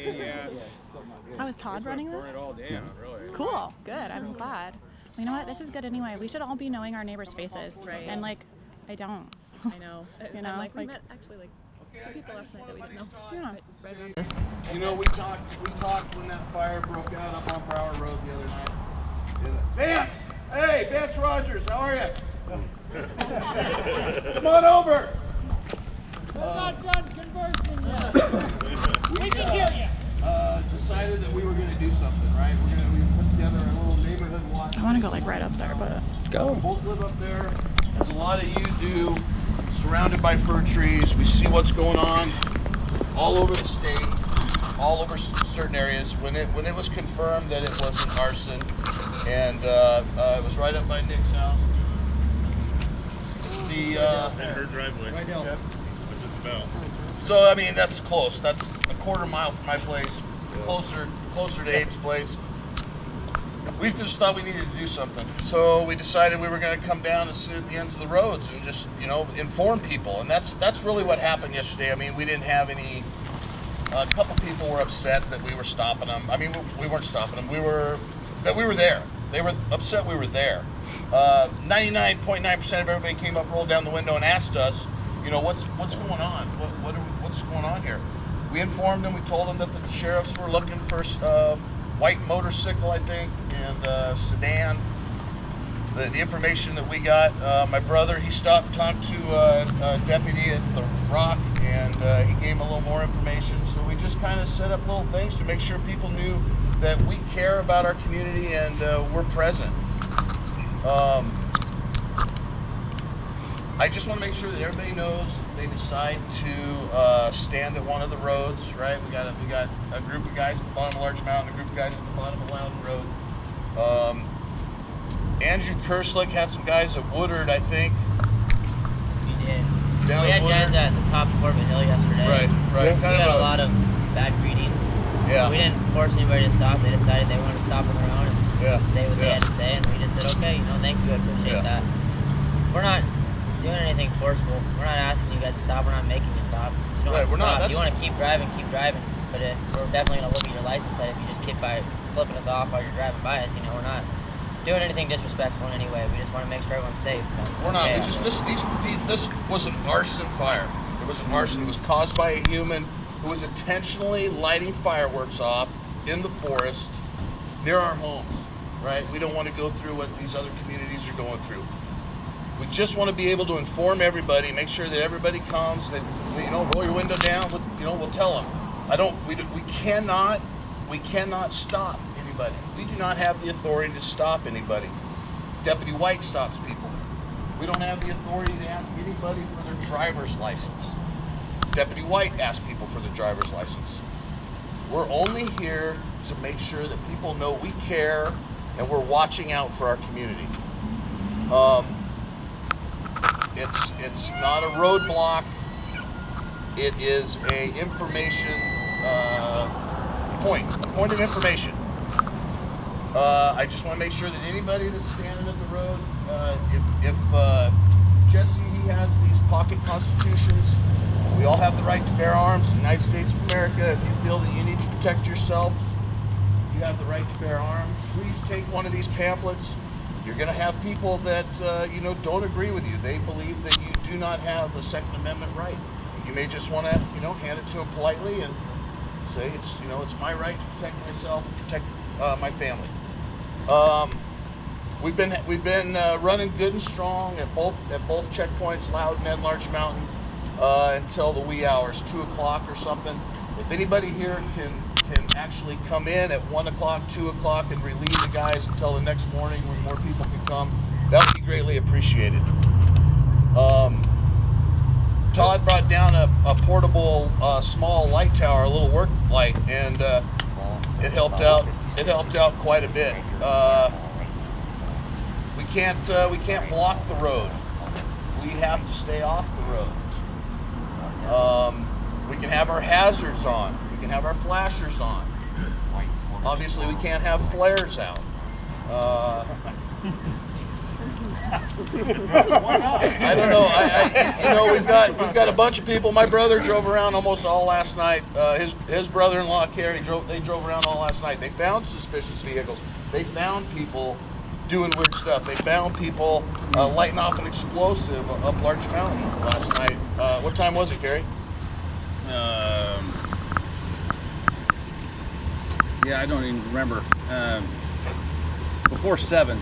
pain in the ass. How is Todd running this? Burn it all down, really. Cool. Good. I'm glad. You know what? This is good anyway. We should all be knowing our neighbors' faces. Right. And like, I don't. I know. You know, we met actually like 2 people last night that we didn't know. Yeah. Right around this. You know, we talked when that fire broke out up on Brower Road the other night. Vance! Hey, Vance Rogers, how are you? Come on over. We're not done conversing yet. We can hear you. Decided that we were going to do something, right? We put together a little neighborhood watch. I want to go like right up there, but We both live up there, as a lot of you do, surrounded by fir trees. We see what's going on all over the state, all over certain areas. When it was confirmed that it wasn't arson, and it was right up by Nick's house. In her driveway. Right now. Just about. So I mean, that's close. That's a quarter mile from my place, closer to Abe's place. We just thought we needed to do something, so we decided we were going to come down and sit at the ends of the roads and just, inform people. And that's really what happened yesterday. I mean, we didn't have any. A couple people were upset that we were stopping them. I mean, we weren't stopping them. We were there. They were upset we were there. 99.9% of everybody came up, rolled down the window, and asked us, what's going on? What's going on here? We informed them. We told them that the sheriffs were looking for white motorcycle, I think, and sedan. The information that we got, my brother, he stopped and talked to a deputy at the Rock, and he gave him a little more information. So we just kind of set up little things to make sure people knew that we care about our community and we're present. I just want to make sure that everybody knows they decide to stand at one of the roads, right? We got a group of guys at the bottom of Large Mountain, a group of guys at the bottom of Loudon Road. Andrew Kerslick had some guys at Woodard, I think. We did. Down We had Woodard. guys at the top of Corbett Hill yesterday. Right. We got a lot of bad greetings. Yeah. We didn't force anybody to stop. They decided they wanted to stop on their own and say what they had to say, and we just said, okay, thank you, I appreciate that. We're not doing anything forceful. We're not asking you guys to stop. We're not making you stop. You don't have to stop. If you want to keep driving, keep driving. But we're definitely going to look at your license plate if you just keep by flipping us off while you're driving by us. We're not doing anything disrespectful in any way. We just want to make sure everyone's safe. We're not. We just this was an arson fire. It was an arson. It was caused by a human who was intentionally lighting fireworks off in the forest near our homes. Right? We don't want to go through what these other communities are going through. We just want to be able to inform everybody, make sure that everybody comes. That roll your window down. We'll tell them. We cannot stop anybody. We do not have the authority to stop anybody. Deputy White stops people. We don't have the authority to ask anybody for their driver's license. Deputy White asks people for their driver's license. We're only here to make sure that people know we care and we're watching out for our community. It's not a roadblock. It is a information a point of information. I just want to make sure that anybody that's standing at the road, if Jesse, he has these pocket constitutions, we all have the right to bear arms in the United States of America. If you feel that you need to protect yourself, you have the right to bear arms. Please take one of these pamphlets. You're going to have people that don't agree with you. They believe that you do not have the Second Amendment right. You may just want to hand it to them politely and say it's my right to protect myself, protect my family. We've been running good and strong at both checkpoints, Loudon and Large Mountain, until the wee hours, 2 o'clock or something. If anybody here can actually come in at 1 o'clock, 2 o'clock, and relieve the guys until the next morning when more people can come, that would be greatly appreciated. Todd brought down a portable small light tower, a little work light, and it helped out. It helped out quite a bit. We can't block the road. We have to stay off the road. We can have our hazards on. We can have our flashers on. Obviously, we can't have flares out. I don't know. You know, we've got a bunch of people. My brother drove around almost all last night. His brother-in-law Carrie they drove around all last night. They found suspicious vehicles. They found people doing weird stuff. They found people lighting off an explosive up Larch Mountain last night. What time was it, Carrie? Yeah, I don't even remember. Before 7.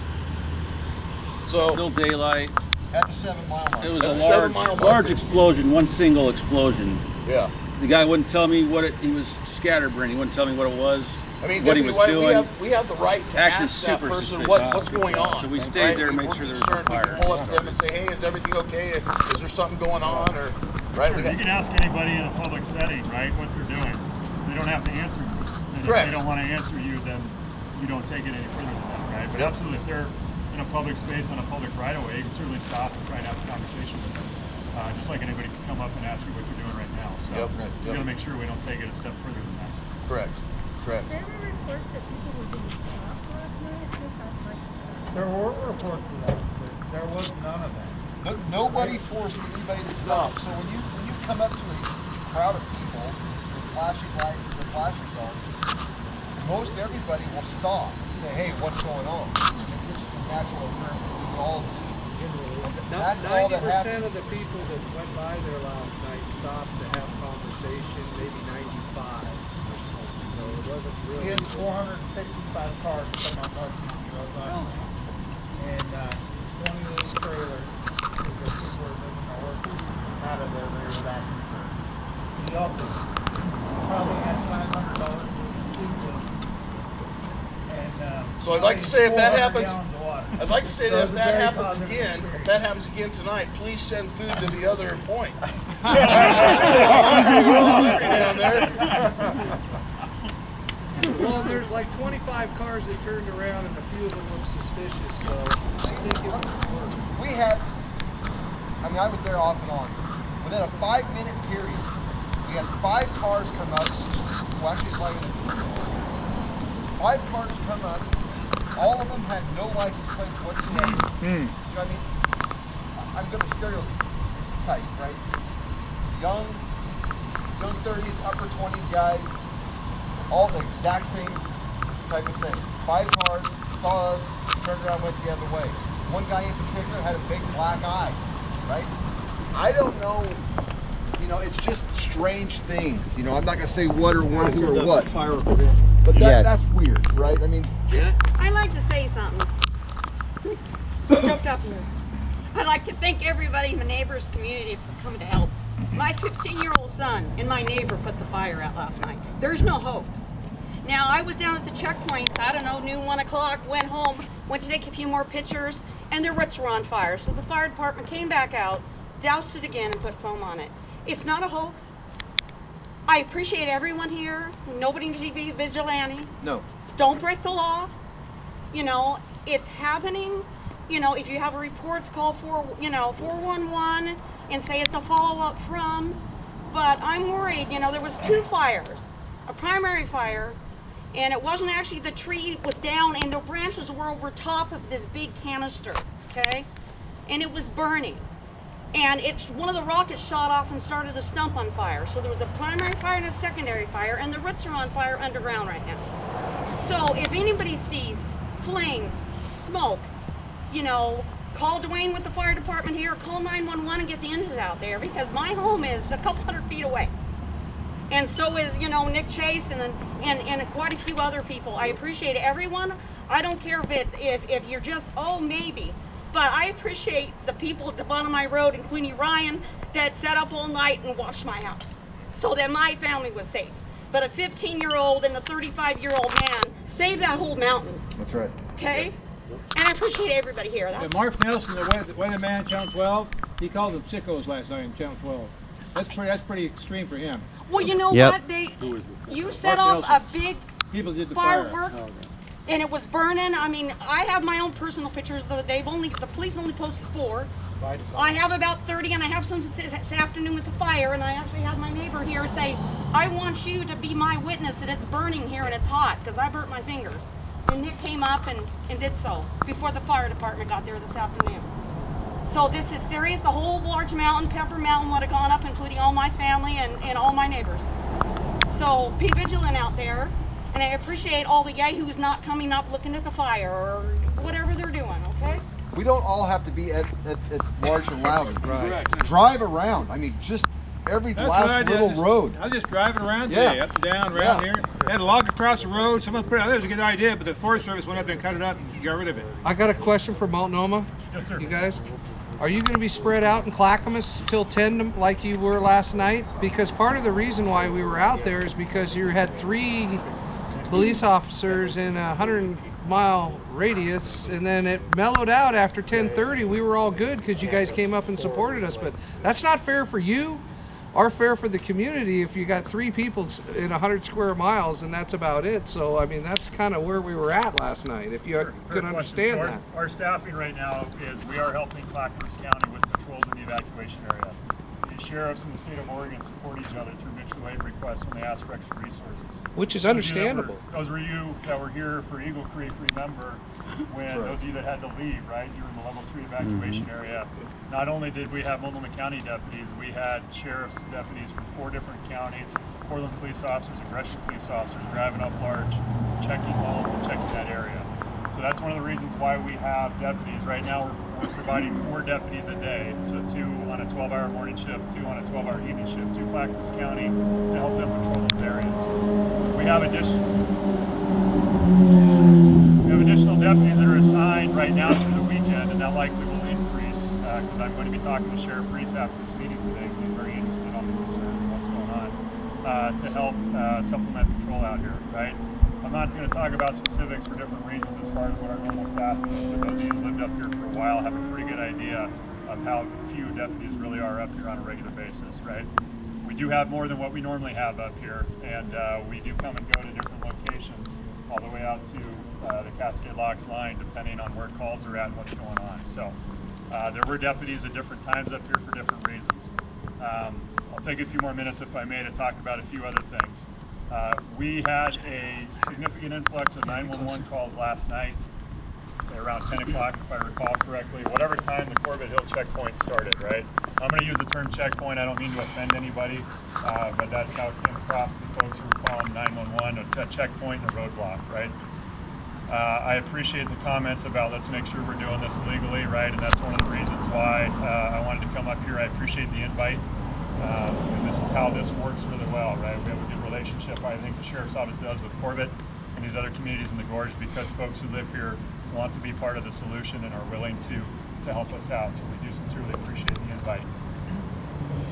So Still daylight. At the 7 mile mark. It was At the a 7 mile mark. large explosion, one single explosion. yeah. The guy wouldn't tell me what he was scatterbrained. He wouldn't tell me what it was, I mean, what he Deputy was White, doing. we have the right to Acting ask that super person suspicious. what's going on. So we stayed there and made We're sure there was a concerned. We can fire. pull up to them and say, hey, is everything okay? Is there something going on? Or right? You can ask anybody in a public setting, right, what they're doing. They don't have to answer you. And Correct. if they don't want to answer you, then you don't take it any further than that, right? But Yep. absolutely, if they're in a public space on a public right of way, you can certainly stop and try and have a conversation with them. Just like anybody can come up and ask you what you're doing right now. So Yep. we got to make sure we don't take it a step further than that. Correct. Correct. There were reports that people were being stopped last night. Just last night. There were reports of that, but there was none of that. Nobody forced anybody to stop. So when you come up to a crowd of people with flashing lights and flashing guns, most everybody will stop and say, "Hey, what's going on?" Which is a natural occurrence that we would all do. That's all that 90% happened. of the people that went by there last night stopped to have conversation, maybe 95 or so. So it wasn't We really. had 465 cars come on North County Road last night, and 28 trailers. Because people were moving their horses out of there, they were that concerned. The office probably had $500 and So I'd like to say if that 400 happens, gallons of water. I'd like to say So that it's if a that very happens positive again, experience. if that happens again tonight, please send food to the other point. Down there. Well, there's like 25 cars that turned around and a few of them looked suspicious. So I think it was. We had, I mean, I was there off and on. Within a 5-minute period, we had 5 cars come up. Well, actually, it's like 5 cars come up. All of them had no license plates whatsoever. You know what I mean? I'm going to stereotype, right? Young 30s, upper 20s guys, all the exact same type of thing. 5 cars, saw us, turned around, went the other way. One guy in particular had a big black eye, right? I don't know, you know, it's just strange things. You know, I'm not going to say what or when, who or what. But that's weird, right? I mean, I'd like to say something. Jumped up here. I'd like to thank everybody in the neighbors community for coming to help. My 15-year-old son and my neighbor put the fire out last night. There's no hoax. Now, I was down at the checkpoints, I don't know, noon, 1 o'clock, went home, went to take a few more pictures, and their roots were on fire. So the fire department came back out, doused it again, and put foam on it. It's not a hoax. I appreciate everyone here. Nobody needs to be a vigilante. no. Don't break the law. You know, it's happening. You know, if you have a reports, call 411 and say it's a follow-up from. But I'm worried, you know, there was 2 fires, a primary fire, and it wasn't actually the tree was down and the branches were over top of this big canister, okay? And it was burning. And one of the rockets shot off and started a stump on fire. So there was a primary fire and a secondary fire, and the roots are on fire underground right now. So if anybody sees flames, smoke, you know, call Dwayne with the fire department here, call 911 and get the engines out there, because my home is a couple hundred feet away. And so is, you know, Nick Chase and quite a few other people. I appreciate everyone. I don't care if you're just, oh, maybe. But I appreciate the people at the bottom of my road, including Ryan, that sat up all night and watched my house so that my family was safe. But a 15-year-old and a 35-year-old man saved that whole mountain. That's right. Okay? And I appreciate everybody here. Yeah, Mark Nelson, the weatherman, Channel 12, he called them sickos last night in Channel 12. That's pretty extreme for him. Well, you know what? You set off a big People did the firework, fire. and it was burning. I mean, I have my own personal pictures. The police only posted 4. I have about 30, and I have some this afternoon with the fire, and I actually have my neighbor here say, I want you to be my witness that it's burning here and it's hot, because I burnt my fingers. And Nick came up and did so before the fire department got there this afternoon. So this is serious. The whole large mountain, Pepper Mountain, would have gone up, including all my family and all my neighbors. So be vigilant out there. And I appreciate all the yahoos not coming up looking at the fire or whatever they're doing, okay? We don't all have to be at large and loud. Right. Drive around. I mean, just every That's what I last did. little road. I was just driving around today, up and down around here. They had a log across the road. Someone put it out there. It was a good idea, but the Forest Service went up and cut it up and got rid of it. I got a question for Multnomah. Yes, sir. You guys, are you going to be spread out in Clackamas till 10 like you were last night? Because part of the reason why we were out there is because you had 3 police officers in a 100-mile radius, and then it mellowed out after 10:30. We were all good because you guys came up and supported us, but that's not fair for you or fair for the community if you got 3 people in 100 square miles and that's about it. So I mean, that's kind of where we were at last night, if you could understand that. Our staffing right now is we are helping Clackamas County with patrols in the evacuation area. The sheriffs in the state of Oregon support each other through mutual aid requests when they ask for extra resources. Which is understandable. Those were you that were here for Eagle Creek, remember when those of you that had to leave, right? You were in the level 3 evacuation area. Not only did we have Multnomah County deputies, we had sheriff's deputies from 4 different counties, Portland police officers, and Gresham police officers driving up large, checking homes and checking that area. So that's one of the reasons why we have deputies. Right now we're providing 4 deputies a day, so 2 on a 12-hour morning shift, 2 on a 12-hour evening shift, to Clackamas County to help them patrol those areas. We have additional deputies that are assigned right now through the weekend, and that likely will increase because I'm going to be talking to Sheriff Reese after this meeting today because he's very interested on the concerns and what's going on to help supplement patrol out here, right? I'm not going to talk about specifics for different reasons as far as what our normal staff is, but those of you who lived up here for a while have a pretty good idea of how few deputies really are up here on a regular basis, right? We do have more than what we normally have up here, and we do come and go to different locations all the way out to the Cascade Locks line, depending on where calls are at and what's going on. So there were deputies at different times up here for different reasons. I'll take a few more minutes, if I may, to talk about a few other things. We had a significant influx of 911 calls last night, say around 10 o'clock if I recall correctly, whatever time the Corbett Hill checkpoint started, right? I'm going to use the term checkpoint. I don't mean to offend anybody, but that's how it came across to folks who were calling 911, a checkpoint and a roadblock, right? I appreciate the comments about let's make sure we're doing this legally, right? And that's one of the reasons why I wanted to come up here. I appreciate the invite. Because this is how this works really well, right? We have a good relationship, I think the Sheriff's Office does, with Corbett and these other communities in the Gorge, because folks who live here want to be part of the solution and are willing to help us out. So we do sincerely appreciate the invite.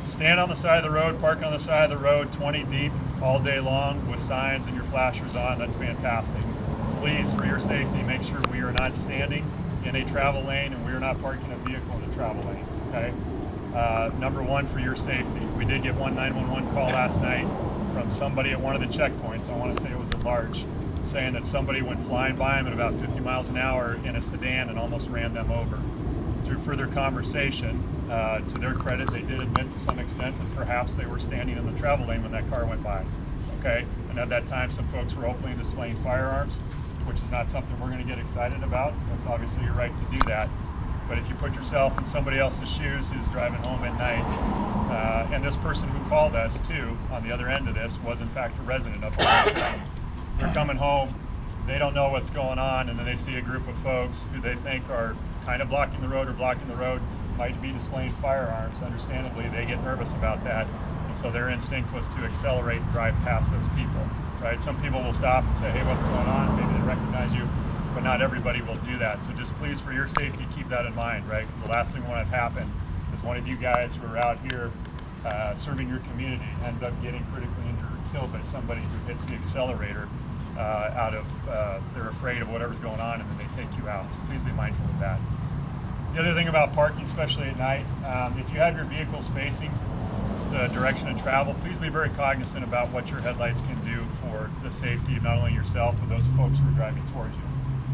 Stand on the side of the road, park on the side of the road 20 deep all day long with signs and your flashers on. That's fantastic. Please, for your safety, make sure we are not standing in a travel lane and we are not parking a vehicle in a travel lane, okay? Number 1, for your safety. We did get one 911 call last night from somebody at one of the checkpoints. I want to say it was at large, saying that somebody went flying by them at about 50 miles an hour in a sedan and almost ran them over. Through further conversation, to their credit, they did admit to some extent that perhaps they were standing in the travel lane when that car went by. Okay, and at that time, some folks were openly displaying firearms, which is not something we're going to get excited about. That's obviously your right to do that. But if you put yourself in somebody else's shoes who's driving home at night, and this person who called us too, on the other end of this, was in fact a resident of Multnomah. They're coming home, they don't know what's going on, and then they see a group of folks who they think are kind of blocking the road or blocking the road, might be displaying firearms. Understandably, they get nervous about that, and so their instinct was to accelerate and drive past those people. Right? Some people will stop and say, hey, what's going on? Maybe they recognize you, but not everybody will do that. So just please, for your safety, keep that in mind, right? Because the last thing we want to have happen is one of you guys who are out here serving your community ends up getting critically injured or killed by somebody who hits the accelerator out of, they're afraid of whatever's going on, and then they take you out. So please be mindful of that. The other thing about parking, especially at night, if you have your vehicles facing the direction of travel, please be very cognizant about what your headlights can do for the safety of not only yourself, but those folks who are driving towards you.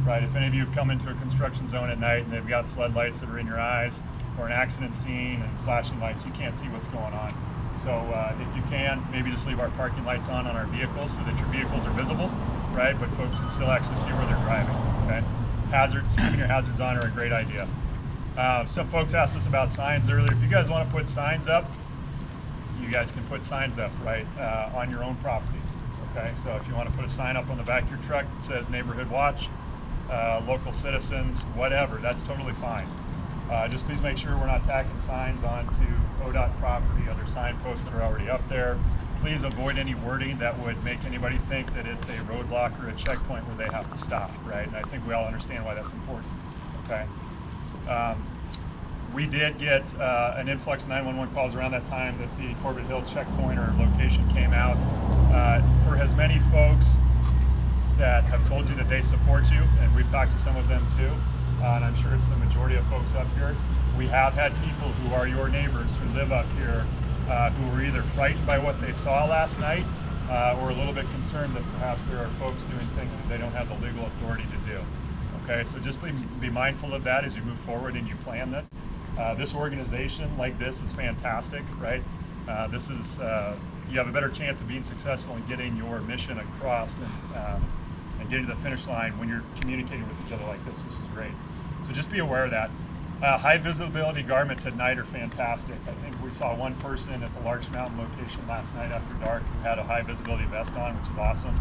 Right? If any of you have come into a construction zone at night and they've got floodlights that are in your eyes, or an accident scene and flashing lights, you can't see what's going on. So if you can, maybe just leave our parking lights on our vehicles so that your vehicles are visible, right? But folks can still actually see where they're driving, okay? Hazards, keeping your hazards on are a great idea. Some folks asked us about signs earlier. If you guys want to put signs up, you guys can put signs up, right, on your own property. Okay, so if you want to put a sign up on the back of your truck that says neighborhood watch, local citizens, whatever, that's totally fine. Just please make sure we're not tacking signs onto ODOT property, other signposts that are already up there. Please avoid any wording that would make anybody think that it's a roadblock or a checkpoint where they have to stop, right? And I think we all understand why that's important, okay? We did get an influx of 911 calls around that time that the Corbett Hill checkpoint or location came out. For as many folks that have told you that they support you, and we've talked to some of them too, and I'm sure it's the majority of folks up here, we have had people who are your neighbors who live up here who were either frightened by what they saw last night or a little bit concerned that perhaps there are folks doing things that they don't have the legal authority to do. Okay, so just be mindful of that as you move forward and you plan this. This organization like this is fantastic, right? This is, you have a better chance of being successful in getting your mission across and getting to the finish line when you're communicating with each other like this. This is great. So just be aware of that. High visibility garments at night are fantastic. I think we saw one person at the Larch Mountain location last night after dark who had a high visibility vest on, which is awesome.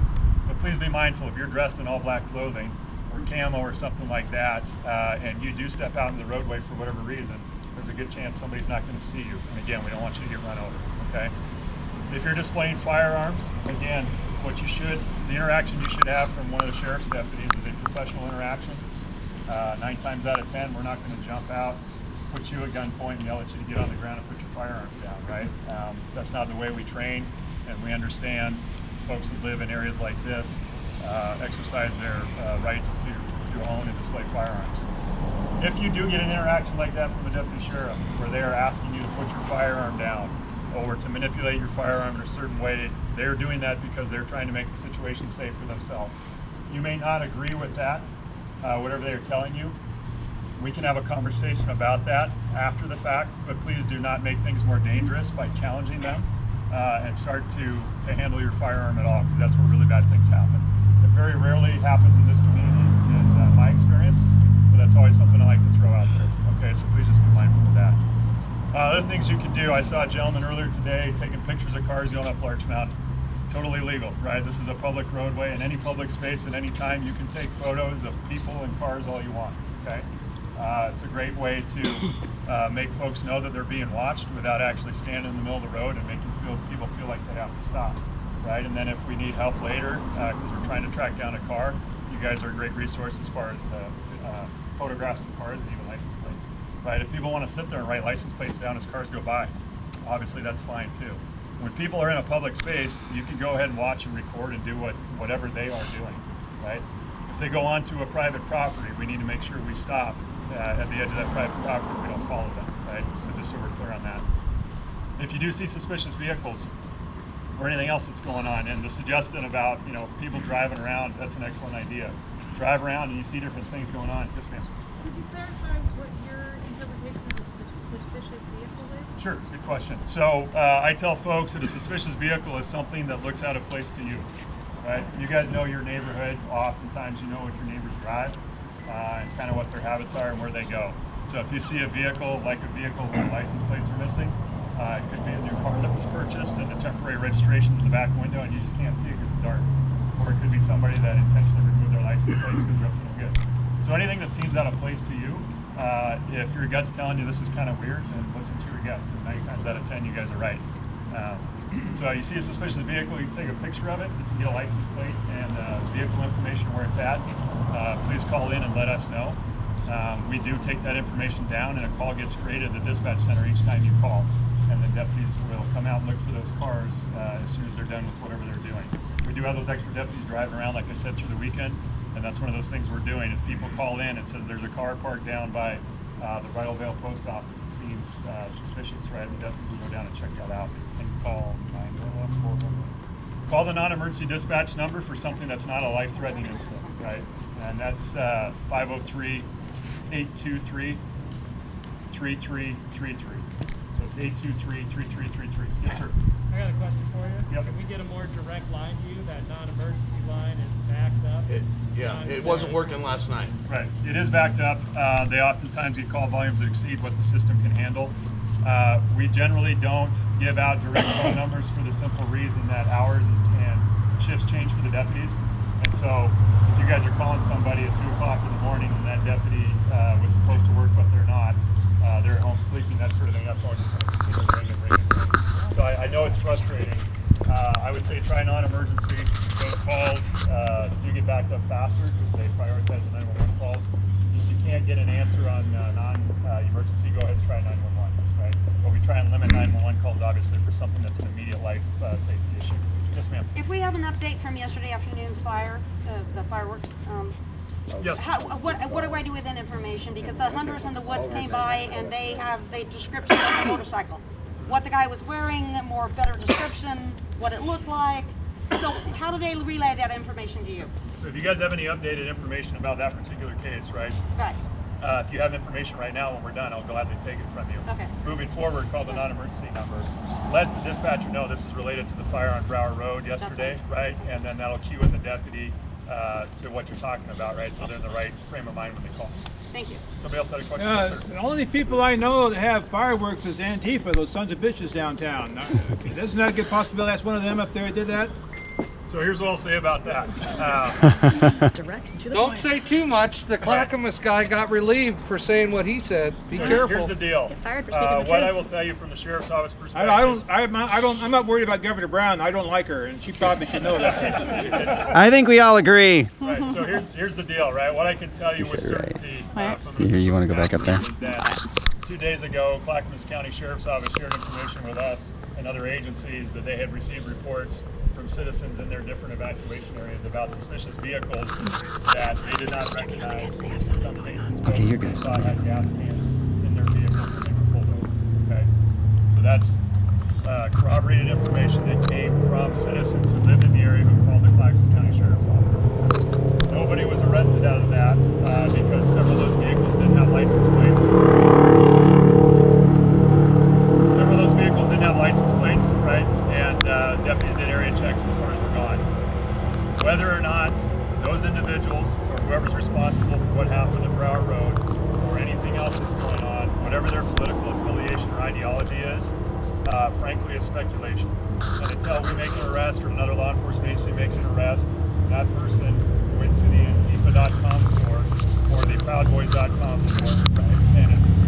But please be mindful, if you're dressed in all black clothing or camo or something like that, and you do step out in the roadway for whatever reason, there's a good chance somebody's not going to see you. And again, we don't want you to get run over, okay? If you're displaying firearms, again, the interaction you should have from one of the sheriff's deputies is a professional interaction. 9 times out of 10, we're not going to jump out, put you at gunpoint and yell at you to get on the ground and put your firearms down, right? That's not the way we train, and we understand folks that live in areas like this exercise their rights to own and display firearms. If you do get an interaction like that from a deputy sheriff, where they're asking you to put your firearm down or to manipulate your firearm in a certain way, they're doing that because they're trying to make the situation safe for themselves. You may not agree with that, whatever they're telling you. We can have a conversation about that after the fact, but please do not make things more dangerous by challenging them and start to handle your firearm at all, because that's where really bad things happen. It very rarely happens in this community, in my experience, but that's always something I like to throw out there. Okay, so please just be mindful of that. Other things you can do, I saw a gentleman earlier today taking pictures of cars going up Larch Mountain. Totally legal, right? This is a public roadway. In any public space at any time, you can take photos of people and cars all you want, okay? It's a great way to make folks know that they're being watched without actually standing in the middle of the road and making people feel like they have to stop, right? And then if we need help later, because we're trying to track down a car, you guys are a great resource as far as photographs of cars and even license plates, right? If people want to sit there and write license plates down as cars go by, obviously that's fine too. When people are in a public space, you can go ahead and watch and record and do whatever they are doing, right? If they go onto a private property, we need to make sure we stop at the edge of that private property if we don't follow them, right? So just so we're clear on that. If you do see suspicious vehicles or anything else that's going on, and the suggestion about, people driving around, that's an excellent idea. Drive around and you see different things going on. Yes, ma'am. Could you clarify what your interpretation of a suspicious vehicle is? Sure, good question. So I tell folks that a suspicious vehicle is something that looks out of place to you, right? You guys know your neighborhood. Oftentimes you know what your neighbors drive and kind of what their habits are and where they go. So if you see a vehicle, like a vehicle where license plates are missing, it could be a new car that was purchased and the temporary registration's in the back window and you just can't see it because it's dark. Or it could be somebody that intentionally removed their license plates because they're up to no good. So anything that seems out of place to you, if your gut's telling you this is kind of weird, then listen to your gut. 9 times out of 10, you guys are right. So you see a suspicious vehicle, you can take a picture of it, you can get a license plate and vehicle information where it's at. Please call in and let us know. We do take that information down and a call gets created at the dispatch center each time you call. And the deputies will come out and look for those cars as soon as they're done with whatever they're doing. We do have those extra deputies driving around, like I said, through the weekend. And that's one of those things we're doing. If people call in and says there's a car parked down by the Bridalveil post office, it seems suspicious, right? The deputies will go down and check that out and call 911. Call the non-emergency dispatch number for something that's not a life-threatening incident, right? And that's 503-823-3333. So it's 823-3333. Yes, sir. I got a question for you. Yep. Can we get a more direct line to you? That non-emergency line is backed up. it wasn't working last night. Right. It is backed up. They oftentimes get call volumes that exceed what the system can handle. We generally don't give out direct phone numbers for the simple reason that hours and shifts change for the deputies. And so if you guys are calling somebody at 2 o'clock in the morning and that deputy was supposed to work but they're not, they're at home sleeping, that sort of thing, that phone just continues ringing. So I know it's frustrating. I would say try non-emergency. Those calls do get backed up faster because they prioritize the 911 calls. If you can't get an answer on non-emergency, go ahead and try 911, right? But we try and limit 911 calls, obviously, for something that's an immediate life safety issue. Yes, ma'am. If we have an update from yesterday afternoon's fire, the fireworks, Yes. what do I do with that information? Because the hunters in the woods came by and they have the description of the motorcycle. What the guy was wearing, better description, what it looked like. So how do they relay that information to you? So if you guys have any updated information about that particular case, right? Right. If you have information right now, when we're done, I'll gladly take it from you. Okay. Moving forward, call the non-emergency number. Let the dispatcher know this is related to the fire on Brower Road yesterday, right? And then that'll cue in the deputy to what you're talking about, right? So they're in the right frame of mind when they call. Thank you. Somebody else had a question? Yes, sir. The only people I know that have fireworks is Antifa, those sons of bitches downtown. Isn't that a good possibility that's one of them up there that did that? So here's what I'll say about that. Direct to the Don't point. say too much. The Clackamas guy got relieved for saying what he said. Be So careful. Here's the deal. Get fired for speaking the What truth. I will tell you from the sheriff's office perspective. I'm not worried about Governor Brown. I don't like her, and she probably should know that. I think we all agree. Right, so here's the deal, right? What I can tell you with certainty from the You want to go back up there? is that 2 days ago, Clackamas County Sheriff's Office shared information with us and other agencies that they had received reports from citizens in their different evacuation areas about suspicious vehicles that they did not recognize. Some cases, Okay, you're good. thought had gas cans in their vehicles when they were pulled over. Okay, so that's corroborated information that came from citizens who lived in the area who called the Clackamas County Sheriff's Office. Nobody was arrested out of that because several of those vehicles didn't have license plates. Several of those vehicles didn't have license plates, right? And deputies did area checks and the cars were gone. Whether or not those individuals or whoever's responsible for what happened at Brower Road or anything else that's going on, whatever their political affiliation or ideology is, frankly, is speculation. And until we make an arrest or another law enforcement agency makes an arrest, that person went to the Antifa.com store or the ProudBoys.com store, right,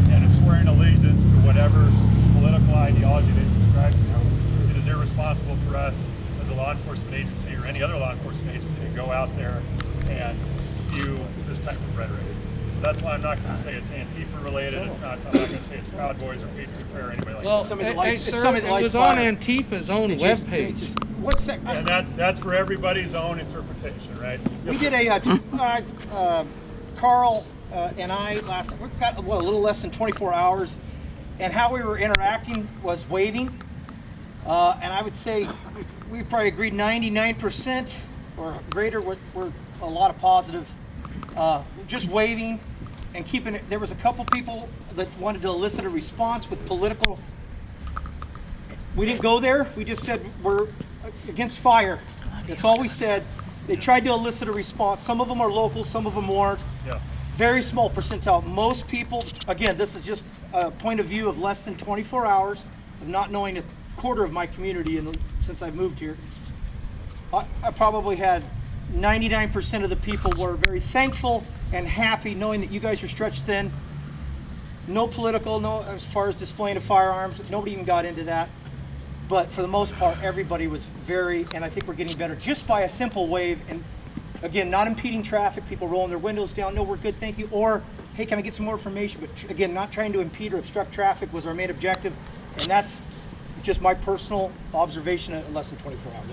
and is swearing allegiance to whatever political ideology they subscribe to. It is irresponsible for us as a law enforcement agency or any other law enforcement agency to go out there and spew this type of rhetoric. So that's why I'm not going to say it's Antifa related. I'm not going to say it's Proud Boys or Patriot Prayer or anybody like Well, that. hey, sir, it was on Antifa's own webpage. What's that? And that's for everybody's own interpretation, right? We did Carl and I last night, we've got a little less than 24 hours, and how we were interacting was waving. And I would say we probably agreed 99% or greater were a lot of positive. Just waving and keeping it. There was a couple people that wanted to elicit a response with political. We didn't go there. We just said we're against fire. That's all we said. They tried to elicit a response. Some of them are local, some of them weren't. Yeah. Very small percentile. Most people, again, this is just a point of view of less than 24 hours of not knowing a quarter of my community since I've moved here. I probably had 99% of the people were very thankful and happy knowing that you guys are stretched thin. No political, no as far as displaying of firearms. Nobody even got into that. But for the most part, everybody was very, and I think we're getting better just by a simple wave. And again, not impeding traffic, people rolling their windows down, no, we're good, thank you. Or, hey, can I get some more information? But again, not trying to impede or obstruct traffic was our main objective. And that's just my personal observation at less than 24 hours.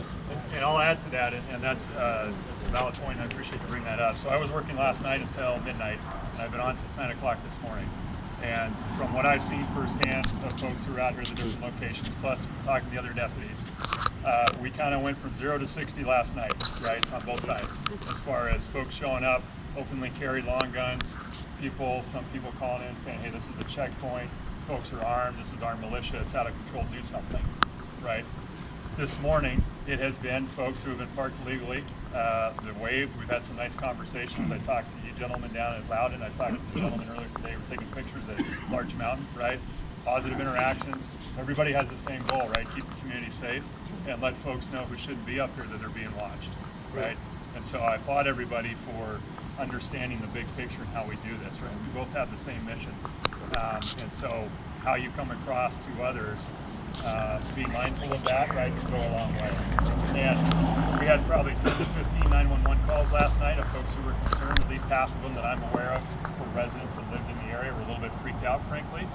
And I'll add to that, and that's a valid point, and I appreciate you bringing that up. So I was working last night until midnight, and I've been on since 9 o'clock this morning. And from what I've seen firsthand of folks who are out here at the different locations, plus talking to the other deputies, we kind of went from 0 to 60 last night, right, on both sides. As far as folks showing up, openly carry long guns, some people calling in saying, hey, this is a checkpoint, folks are armed, this is our militia, it's out of control, do something, right? this morning, it has been folks who have been parked illegally. They've waved. We've had some nice conversations. I talked to you gentlemen down at Loudon. I talked to the gentleman earlier today. We're taking pictures at Larch Mountain, right? Positive interactions. Everybody has the same goal, right? Keep the community safe and let folks know who shouldn't be up here that they're being watched, right? And so I applaud everybody for understanding the big picture and how we do this, right? We both have the same mission. And so how you come across to others, be mindful of that, right, can go a long way. And we had probably 10 to 15 911 calls last night of folks who were concerned, at least half of them that I'm aware of, were residents that lived in the area, were a little bit freaked out, frankly.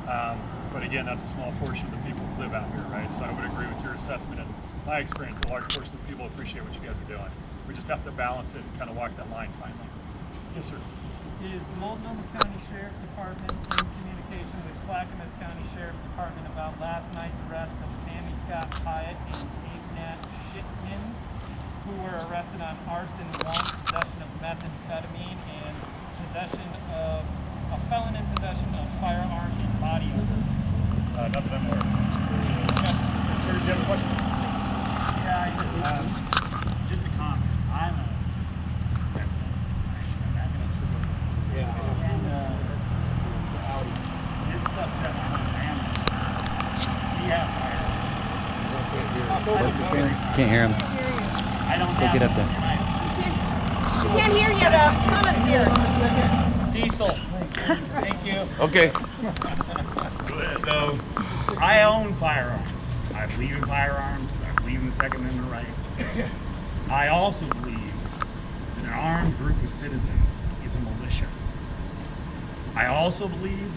But again, that's a small portion of the people who live out here, right? So I would agree with your assessment. And my experience, a large portion of the people appreciate what you guys are doing. We just have to balance it and kind of walk that line finally. Yes, sir. Is the Multnomah County Sheriff Department in communication with Clackamas County Sheriff Department about last night's arrest of Sammy Scott Hyatt and Ignat Shitkin, who were arrested on arson, possession of methamphetamine, and possession of a felon in possession of firearm and body odor? Nothing I'm aware of. Okay. Sir, do you have a question? Yeah, just a comment. I'm a this is upset my whole family. We have firearms. Can't hear him. I don't Go have get up there. We can't hear you, the comments here. Diesel. Thank you. Okay. So, I own firearms. I believe in firearms. I believe in the Second Amendment right. I also believe that an armed group of citizens is a militia. I also believe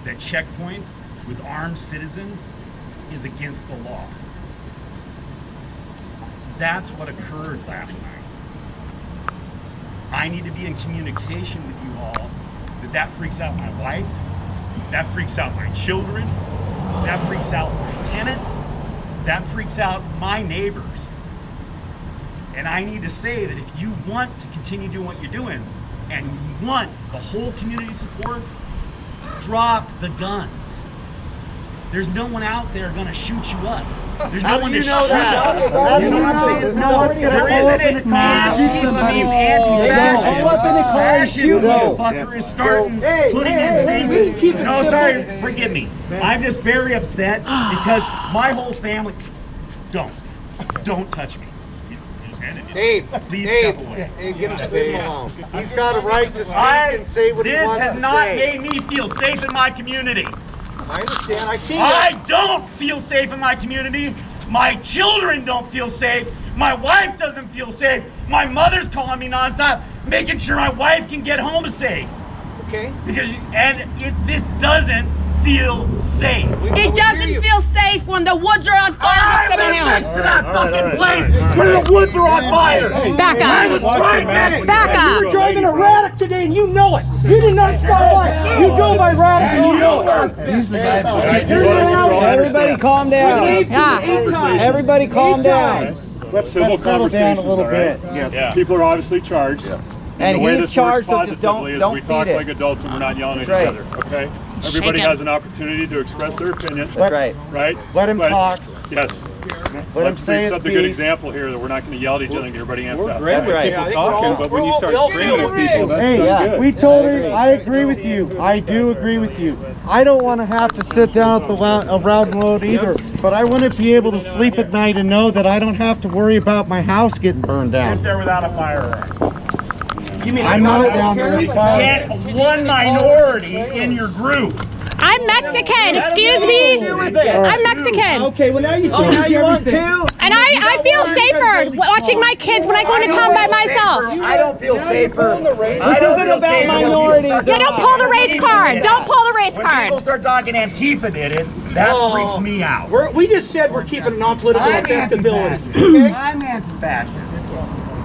that checkpoints with armed citizens is against the law. That's what occurred last night. I need to be in communication with you all that freaks out my wife, that freaks out my children, that freaks out my tenants, that freaks out my neighbors. And I need to say that if you want to continue doing what you're doing and you want the whole community support, drop the guns. There's no one out there gonna shoot you up. There's no one to shoot up. There isn't it. Antifa means anti-fascist. All up in the car and shoot him. Motherfucker is starting putting in things. No, sorry, forgive me. I'm just very upset because my whole family. Don't touch me. Dave, please Dave, step away. Dave, give him space alone. He's got a right to speak and say what he This wants to has not say. made me feel safe in my community. I understand. I see I that. don't feel safe in my community. My children don't feel safe. My wife doesn't feel safe. My mother's calling me nonstop, making sure my wife can get home safe. Okay. Because this doesn't feel safe. It doesn't feel safe when the woods are on fire next to the house. To that fucking place where the woods are on fire. Back I was up. right next to Back up. You were driving erratic today and you know it. You did not stop by. You drove erratic and you know it. He's the guy that Everybody calm down. Everybody calm down. Let's settle down a little bit. Yeah. People are obviously charged. And the way he's this charged, works so just positively don't is we feed talk it. like adults and we're not yelling That's at each right. other, okay? Everybody him. has an opportunity to express their opinion. That's right. Right? Let him talk. Yes. Let him say his set the good piece. example here that we're not going to yell at each other and get everybody amped up. That's right. People talking, but when you start screaming at people, that's Hey, not yeah. good. We told her, I agree with you. I do agree with you. I don't want to have to sit down at the around road either, but I want to be able to sleep at night and know that I don't have to worry about my house getting burned Sit down. there without a firearm. You mean I'm not down there with fire? Get one minority in your group. I'm Mexican. Excuse me. I'm Mexican. Okay, well now you Oh, now you want to? And I feel safer watching my kids when I go into town by myself. I don't feel safer. This isn't about minorities. Yeah, don't pull the race card. Don't pull the race When people card. start talking Antifa did it, that freaks me out. We just said we're keeping non-political I'm accountability. anti-fascist. I'm anti-fascist.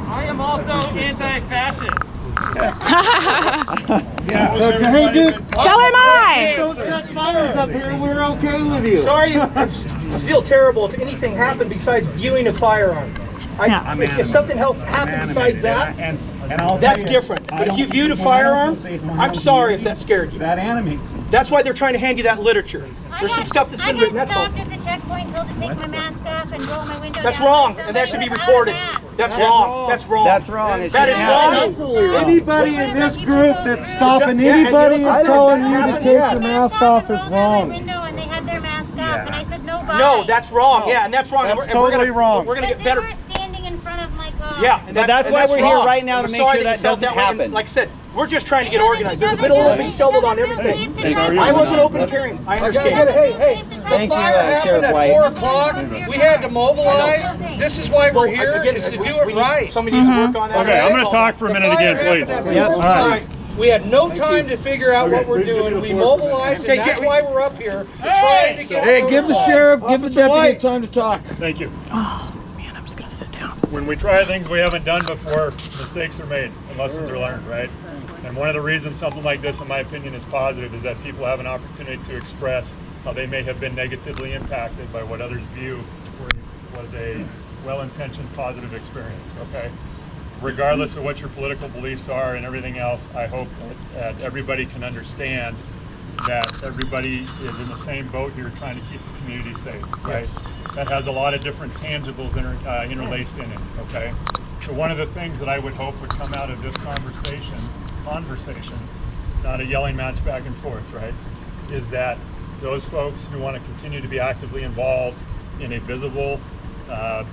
I am also anti-fascist. Hey, dude. So am I. Don't set fires up here. We're okay with you. Sorry, I feel terrible if anything happened besides viewing a firearm. If something else happened besides that, that's different. But if you viewed a firearm, I'm sorry if that scared you. That animates me. That's why they're trying to hand you that literature. There's some stuff that's been written. That's all. I got stopped at the checkpoint, told to take my mask off and roll my window That's down. wrong, and that should be reported. That's wrong. That's wrong. That's wrong. It That is shouldn't wrong. Anybody in this group that's stopping anybody and telling you to take your mask off is wrong. Window and they had their mask up, and I said no. No, that's wrong. Yeah, and that's wrong. That's totally wrong. We're gonna get better. They were standing in front of my car. Yeah, But that's why we're here wrong. right now to We're make sorry sure that that you felt doesn't way. And happen. like I said, we're just trying to get organized. There's a bit of being shoveled on everything. I wasn't open carrying. I understand. Hey, Thank you, happened Sheriff at White. 4 o'clock. We had to mobilize. This is why we're here, Again, is to do it right. Somebody needs to work on that. Okay, I'm going to talk for a minute again, please. All right. We had no time to figure out what we're doing. We mobilized, and that's why we're up here, trying to get. Hey, give the sheriff, give the deputy time to talk. Thank you. Oh man, I'm just gonna sit down. When we try things we haven't done before, mistakes are made and lessons are learned, right? And one of the reasons something like this, in my opinion, is positive is that people have an opportunity to express how they may have been negatively impacted by what others view was a well-intentioned positive experience, okay? Regardless of what your political beliefs are and everything else, I hope that everybody can understand that everybody is in the same boat here trying to keep the community safe, right? That has a lot of different tangibles interlaced in it, okay? So one of the things that I would hope would come out of this conversation, not a yelling match back and forth, right, is that those folks who want to continue to be actively involved in a visible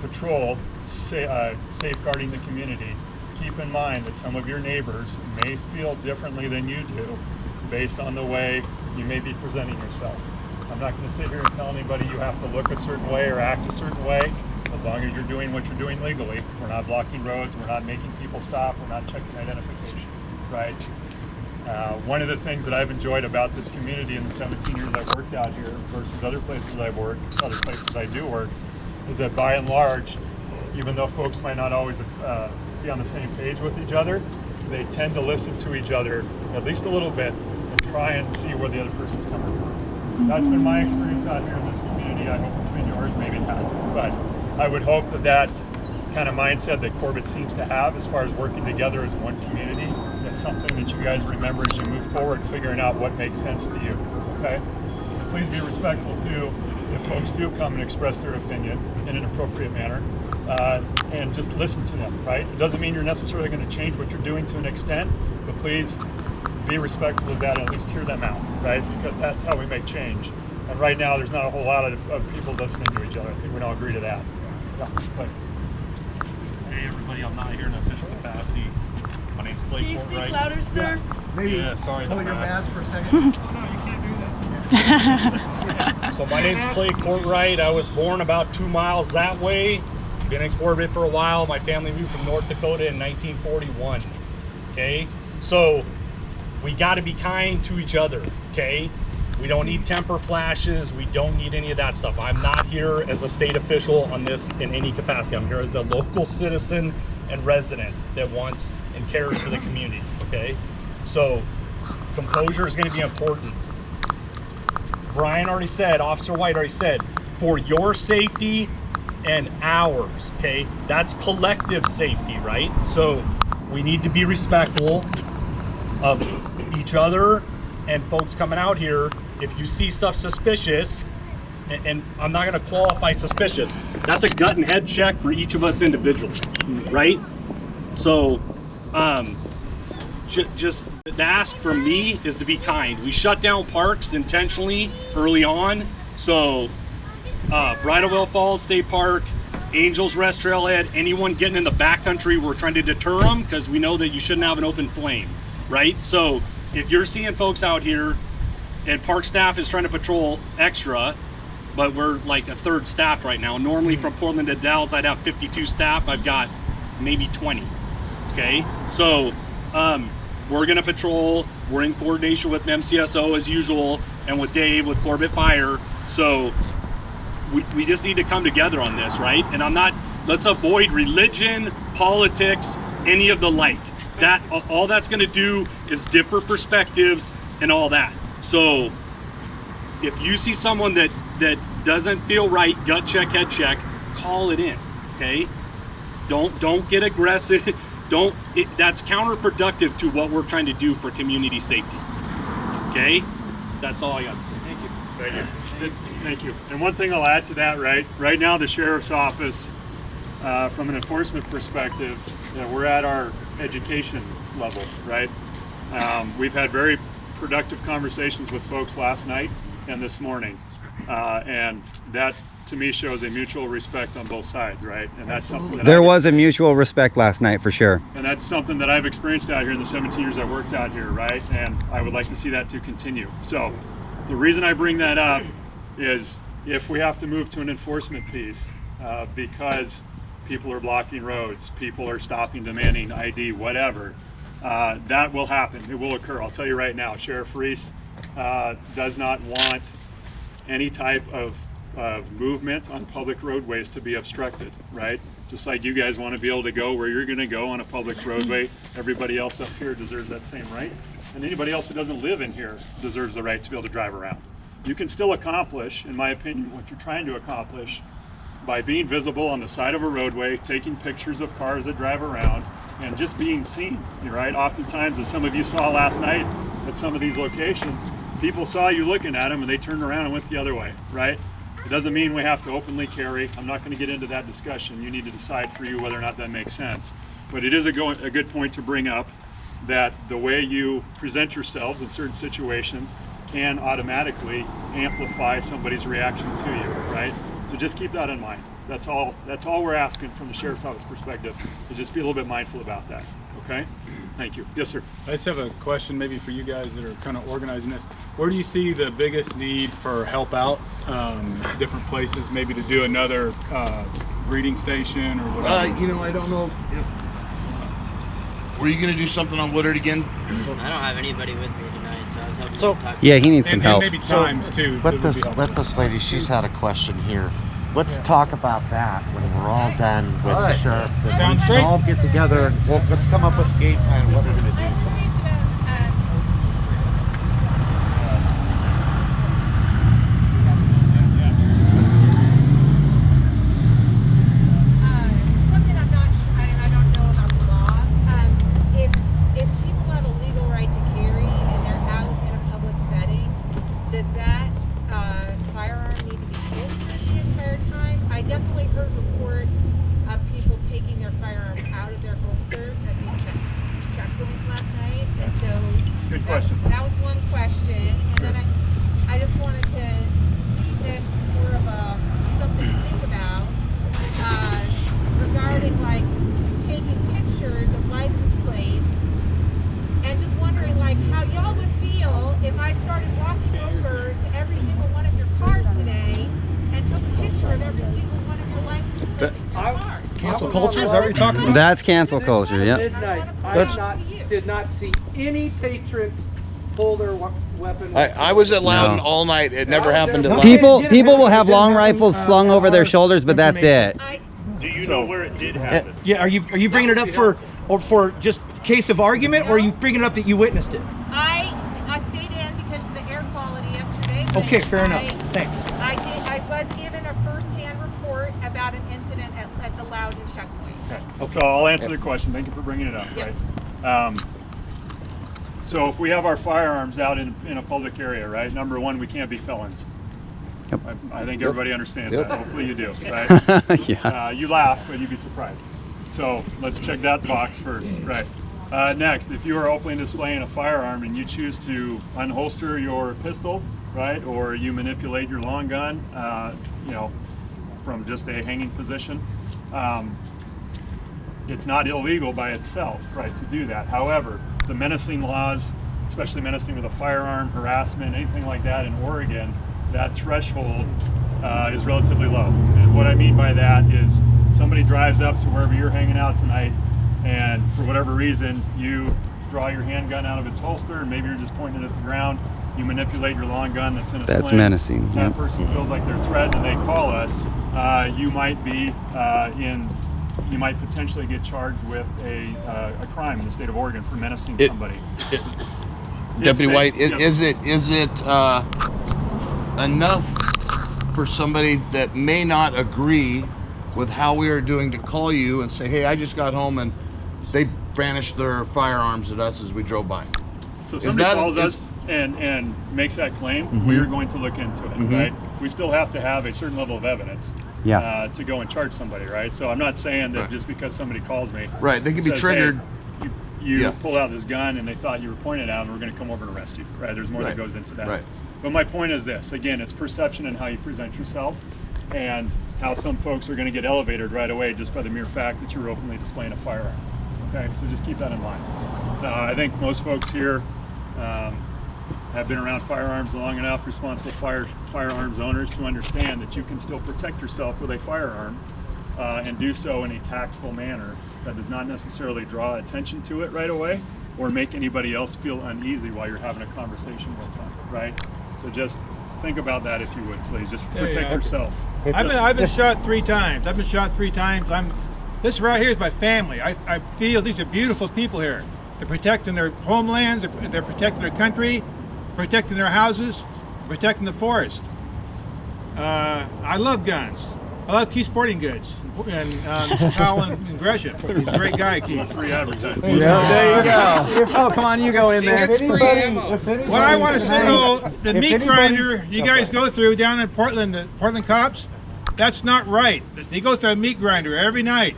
patrol safeguarding the community, keep in mind that some of your neighbors may feel differently than you do based on the way you may be presenting yourself. I'm not going to sit here and tell anybody you have to look a certain way or act a certain way. As long as you're doing what you're doing legally, we're not blocking roads, we're not making people stop, we're not checking identification, right? One of the things that I've enjoyed about this community in the 17 years I've worked out here versus other places I've worked, other places I do work, is that by and large, even though folks might not always be on the same page with each other, they tend to listen to each other at least a little bit and try and see where the other person's coming from. That's been my experience out here in this community. I hope it's been yours, maybe it hasn't. But I would hope that that kind of mindset that Corbett seems to have as far as working together as one community is something that you guys remember as you move forward, figuring out what makes sense to you, okay? And please be respectful too if folks do come and express their opinion in an appropriate manner, and just listen to them, right? It doesn't mean you're necessarily going to change what you're doing to an extent, but please be respectful of that and at least hear them out, right? Because that's how we make change. And right now, there's not a whole lot of people listening to each other. I think we all agree to that. Yeah, but. Hey everybody, I'm not here in official capacity. My name's Clay Can you Corbett. speak louder, sir? Yeah, sorry. Pull your mask for a second. No, you can't do that. So my name's Clay Corbett. I was born about 2 miles that way. Been in Corbett for a while. My family moved from North Dakota in 1941. Okay, so we got to be kind to each other. Okay, we don't need temper flashes. We don't need any of that stuff. I'm not here as a state official on this in any capacity. I'm here as a local citizen and resident that wants and cares for the community. Okay, so composure is going to be important. Brian already said, Officer White already said, for your safety and ours, okay? That's collective safety, right? So we need to be respectful of each other and folks coming out here. If you see stuff suspicious, and I'm not gonna qualify suspicious, that's a gut and head check for each of us individually, right? So, just the ask from me is to be kind. We shut down parks intentionally early on. So Bridalveil Falls State Park, Angels Rest Trailhead, anyone getting in the backcountry, we're trying to deter them because we know that you shouldn't have an open flame, right? So if you're seeing folks out here and park staff is trying to patrol extra, but we're like a third staffed right now. Normally from Portland to Dallas, I'd have 52 staff. I've got maybe 20, okay? So we're gonna patrol. We're in coordination with MCSO as usual and with Dave with Corbett Fire. So we just need to come together on this, right? And let's avoid religion, politics, any of the like. That all that's gonna do is differ perspectives and all that. So if you see someone that doesn't feel right, gut check, head check, call it in, okay? Don't get aggressive. That's counterproductive to what we're trying to do for community safety. Okay? That's all I got to say. Thank you. Thank you. Thank you. And one thing I'll add to that, right now the sheriff's office, from an enforcement perspective, we're at our education level, right? We've had very productive conversations with folks last night and this morning, and that to me shows a mutual respect on both sides, right? And that's something that There was a mutual respect last night for sure. And that's something that I've experienced out here in the 17 years I worked out here, right? And I would like to see that to continue. So the reason I bring that up is if we have to move to an enforcement piece because people are blocking roads, people are stopping, demanding ID, whatever, that will happen. It will occur. I'll tell you right now, Sheriff Reese does not want any type of movement on public roadways to be obstructed, right? Just like you guys want to be able to go where you're going to go on a public roadway, everybody else up here deserves that same right. And anybody else who doesn't live in here deserves the right to be able to drive around. You can still accomplish, in my opinion, what you're trying to accomplish by being visible on the side of a roadway, taking pictures of cars that drive around, and just being seen, right? Oftentimes, as some of you saw last night at some of these locations, people saw you looking at them and they turned around and went the other way, right? It doesn't mean we have to openly carry. I'm not going to get into that discussion. You need to decide for you whether or not that makes sense. But it is a good point to bring up that the way you present yourselves in certain situations can automatically amplify somebody's reaction to you, right? So just keep that in mind. That's all we're asking from the Sheriff's Office perspective, to just be a little bit mindful about that, okay? Thank you. Yes, sir. I just have a question maybe for you guys that are kind of organizing this. Where do you see the biggest need for help out? Different places, maybe to do another breeding station or whatever? I don't know if... Were you going to do something on Woodard again? I don't have anybody with me tonight, so I was hoping to talk to Yeah, he needs some help. Maybe times too. Let this lady, she's had a question here. Let's talk about that when we're all done with the sheriff. Sounds We'll great. all get together and let's come up with a game plan of what we're going to do. Cancel culture, is that what you're talking about? That's cancel culture, yeah. Midnight. I did not see any patrons pull their weapon. I was at Loudon all night. It never happened at Loudon. People will have long rifles slung over their shoulders, but that's it. Do you know where it did happen? Yeah, are you bringing it up for just case of argument, or are you bringing it up that you witnessed it? I stayed in because of the air quality yesterday. but Okay, fair enough. Thanks. I was given a first-hand report about an incident at the Loudon checkpoint. Okay. So I'll answer the question. Thank you for bringing it up. Yep. Right. So if we have our firearms out in a public area, right? Number one, we can't be felons. Yep. I think everybody understands Yep. that. Hopefully you do, right? Yeah. You laugh, but you'd be surprised. So let's check that box first, right? Next, if you are openly displaying a firearm and you choose to unholster your pistol, right, or you manipulate your long gun, from just a hanging position, it's not illegal by itself, right, to do that. However, the menacing laws, especially menacing with a firearm, harassment, anything like that in Oregon, that threshold is relatively low. And what I mean by that is somebody drives up to wherever you're hanging out tonight, and for whatever reason, you draw your handgun out of its holster, and maybe you're just pointing it at the ground, you manipulate your long gun that's in a That's sling. menacing, That yep. person feels like they're threatened and they call us, you might be you might potentially get charged with a crime in the state of Oregon for menacing somebody. Deputy White, is it enough for somebody that may not agree with how we are doing to call you and say, hey, I just got home and they brandished their firearms at us as we drove by. So if somebody calls us and makes that claim, we are going to look into it, right? We still have to have a certain level of evidence to go and charge somebody, right? So I'm not saying that just because somebody calls me, they can be triggered. Hey, you pull out this gun and they thought you were pointing it out and we're going to come over and arrest you, right? There's more that goes into that. But my point is this, again, it's perception and how you present yourself, and how some folks are going to get elevated right away just by the mere fact that you're openly displaying a firearm. Okay, so just keep that in mind. I think most folks here have been around firearms long enough, responsible firearms owners, to understand that you can still protect yourself with a firearm and do so in a tactful manner that does not necessarily draw attention to it right away or make anybody else feel uneasy while you're having a conversation with them, right? So just think about that, if you would, please. Just protect yourself. I've been shot 3 times. This right here is my family. I feel these are beautiful people here. They're protecting their homelands, they're protecting their country, protecting their houses, protecting the forest. I love guns. I love Keith Sporting Goods and Powell and Gresham. He's a great guy, Keith. Free advertising. Yeah, there you go. Oh, come on, you go in there. What I want to say, though, the meat grinder you guys go through down in Portland, the Portland cops, that's not right. They go through a meat grinder every night.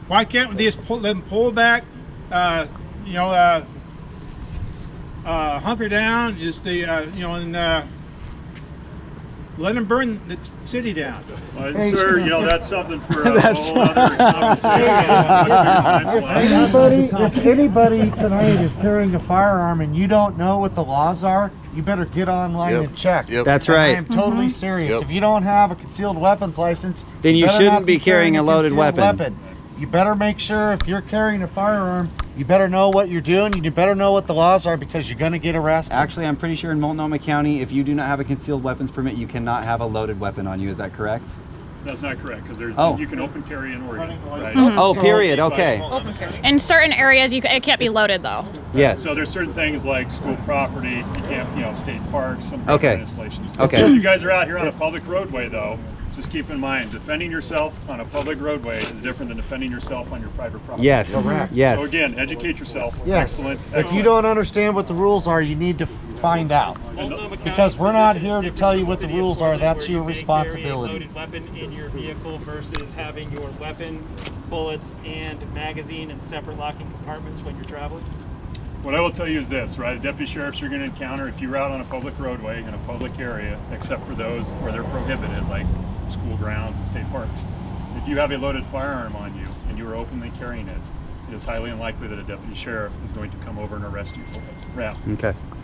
Why can't we just let them pull back, hunker down, just and let them burn the city down. Well, sir, that's something for a whole other conversation. If anybody tonight is carrying a firearm and you don't know what the laws are, you better get online and check. That's right. I am totally serious. If you don't have a concealed weapons license, then you better shouldn't not be carrying a loaded concealed weapon. You better make sure if you're carrying a firearm, you better know what you're doing, and you better know what the laws are, because you're going to get arrested. Actually, I'm pretty sure in Multnomah County, if you do not have a concealed weapons permit, you cannot have a loaded weapon on you. Is that correct? That's not correct, because you can open carry in Oregon. Right? Oh, period. Okay. In certain areas, it can't be loaded though. Yes. So there's certain things like school property, you can't, state parks, some installations. Okay. So if you guys are out here on a public roadway, though, just keep in mind, defending yourself on a public roadway is different than defending yourself on your private property. Yes. Correct. Yes. So again, educate yourself. Yes. Excellent. If you don't understand what the rules are, you need to find out. Because we're not here to tell you what the rules are. That's your responsibility. Loaded weapon in your vehicle versus having your weapon, bullets, and magazine in separate locking compartments when you're traveling? What I will tell you is this, right? Deputy sheriffs you're going to encounter if you're out on a public roadway in a public area, except for those where they're prohibited, like school grounds and state parks. If you have a loaded firearm on you and you are openly carrying it, it is highly unlikely that a deputy sheriff is going to come over and arrest you for it. Now,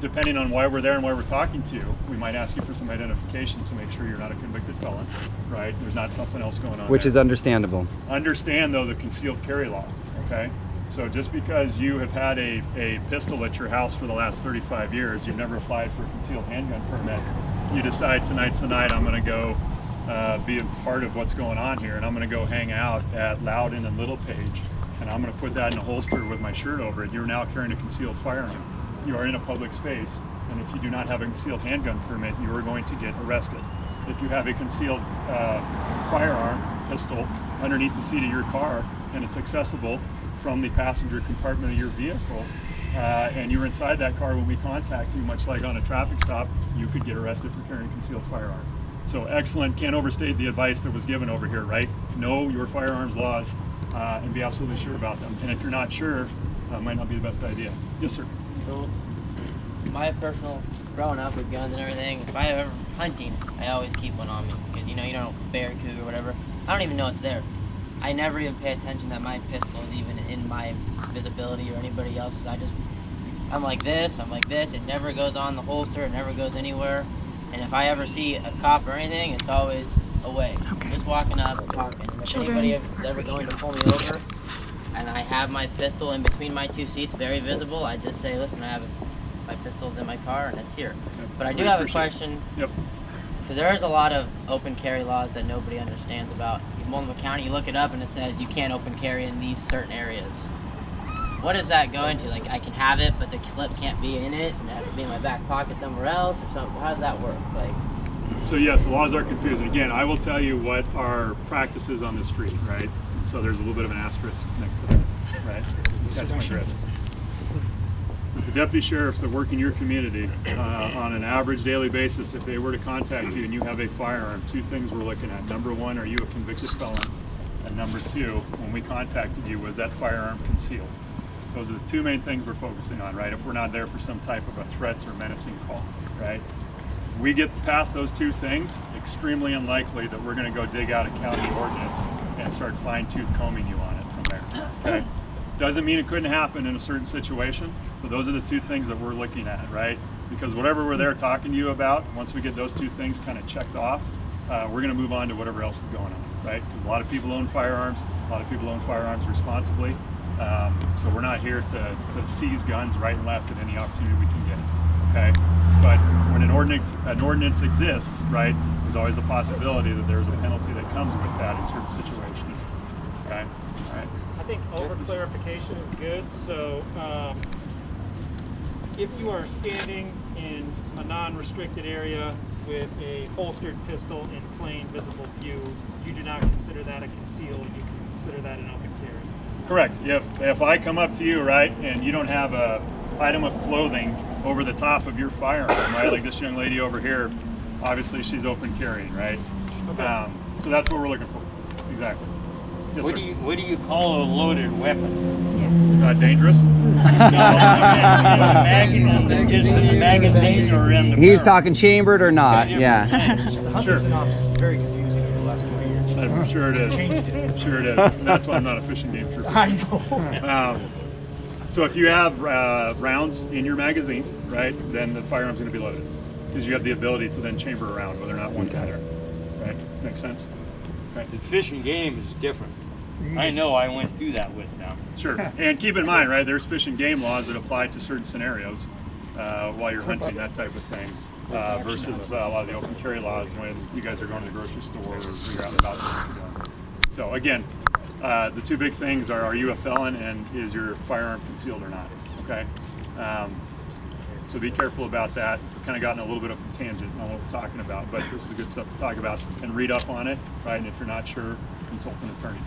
depending on why we're there and why we're talking to you, we might ask you for some identification to make sure you're not a convicted felon, right? There's not something else going on Which there. is understandable. Understand, though, the concealed carry law, okay? So just because you have had a pistol at your house for the last 35 years, you've never applied for a concealed handgun permit, you decide tonight's the night I'm going to go be a part of what's going on here, and I'm going to go hang out at Loudon and Little Page, and I'm going to put that in a holster with my shirt over it. You're now carrying a concealed firearm. You are in a public space, and if you do not have a concealed handgun permit, you are going to get arrested. If you have a concealed firearm, pistol, underneath the seat of your car, and it's accessible from the passenger compartment of your vehicle, and you're inside that car when we contact you, much like on a traffic stop, you could get arrested for carrying a concealed firearm. So excellent, can't overstate the advice that was given over here, right? Know your firearms laws and be absolutely sure about them. And if you're not sure, might not be the best idea. Yes, sir. So, my personal, growing up with guns and everything, if I ever hunting, I always keep one on me. Because you know, bear, cougar, whatever, I don't even know it's there. I never even pay attention that my pistol is even in my visibility or anybody else's. I'm like this, it never goes on the holster, it never goes anywhere. And if I ever see a cop or anything, it's always away. Just walking up and talking. And if anybody is ever going to pull me over, and I have my pistol in between my two seats, very visible, I just say, listen, my pistol's in my car and it's here. But I do have a question. Yep. Because there is a lot of open carry laws that nobody understands about. In Multnomah County, you look it up and it says you can't open carry in these certain areas. What is that going to? Like, I can have it, but the clip can't be in it, and it has to be in my back pocket somewhere else, or something. How does that work? Like, So yes, the laws are confusing. Again, I will tell you what our practice is on the street, right? So there's a little bit of an asterisk next to that, right? Catch my drift. The deputy sheriffs that work in your community on an average daily basis, if they were to contact you and you have a firearm, 2 things we're looking at. Number 1, are you a convicted felon? And number 2, when we contacted you, was that firearm concealed? Those are the 2 main things we're focusing on, right? If we're not there for some type of a threats or menacing call, right? We get past those 2 things, extremely unlikely that we're going to go dig out a county ordinance and start fine-tooth combing you on it from there. Okay? Doesn't mean it couldn't happen in a certain situation, but those are the 2 things that we're looking at, right? Because whatever we're there talking to you about, once we get those 2 things kind of checked off, we're going to move on to whatever else is going on, right? Because a lot of people own firearms, responsibly. So we're not here to seize guns right and left at any opportunity we can get, okay? But when an ordinance exists, right, there's always a possibility that there's a penalty that comes with that in certain situations, okay? All right. I think over-clarification is good. So if you are standing in a non-restricted area with a holstered pistol in plain visible view, you do not consider that a concealed, you consider that an open carry. Correct. If I come up to you, right, and you don't have a item of clothing over the top of your firearm, right, like this young lady over here, obviously she's open carrying, right? Okay. So that's what we're looking for. Exactly. Yes, What do you call a loaded weapon? Dangerous? Just in the magazine or in the He's barrel? talking chambered or not, yeah. Sure. It's very confusing over the last 20 years. I'm sure it is. I'm sure it is. That's why I'm not a fishing game trooper. I know. So if you have rounds in your magazine, right, then the firearm's going to be loaded because you have the ability to then chamber around whether or not one's in there. Right? Makes sense? Right. The fishing game is different. I know, I went through that with them. Sure. And keep in mind, right, there's fish and game laws that apply to certain scenarios while you're hunting, that type of thing, versus a lot of the open carry laws when you guys are going to the grocery store or figure out about what you're doing. So again, the 2 big things are you a felon and is your firearm concealed or not, okay? So be careful about that. We've kind of gotten a little bit of a tangent on what we're talking about, but this is good stuff to talk about and read up on it, right? And if you're not sure, consult an attorney.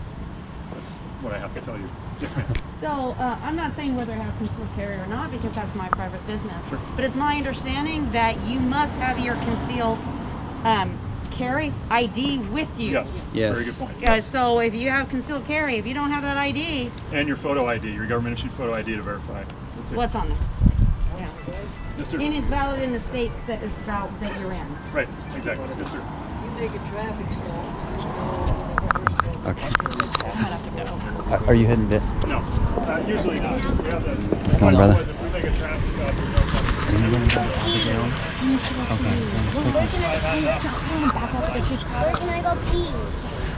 That's what I have to tell you. Yes, ma'am. So I'm not saying whether I have concealed carry or not because that's my private business. Sure. But it's my understanding that you must have your concealed carry ID with you. Yes. Very good point. So if you have concealed carry, if you don't have that ID, and your photo ID, your government issued photo ID to verify. what's on there? Yeah. Yes, sir. And it's valid in the states that it's valid that you're in. Right. Exactly. Yes, sir. You make a traffic stop. Okay. Are you heading to? No, usually not. We have that. Let's go, brother. If we make a traffic stop, there's no Are you going to Abigail? Where can I go pee?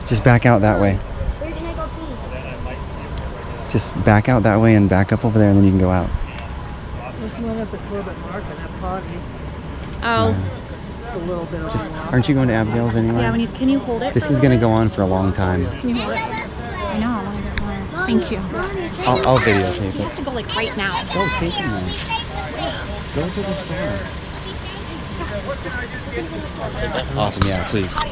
Just back out that way. Where can I go pee? Just back out that way and back up over there, and then you can go out. There's one at the Corbett Market, that party. Oh. It's a little bit Just, aren't you going to Abigail's anyway? Yeah, can you hold it? This is going to go on for a long time. Can you hold it? I know, I want to get more. Thank you. I'll videotape He has it. to go like right now. Go take him then. Go to the store. Awesome, yeah, please. So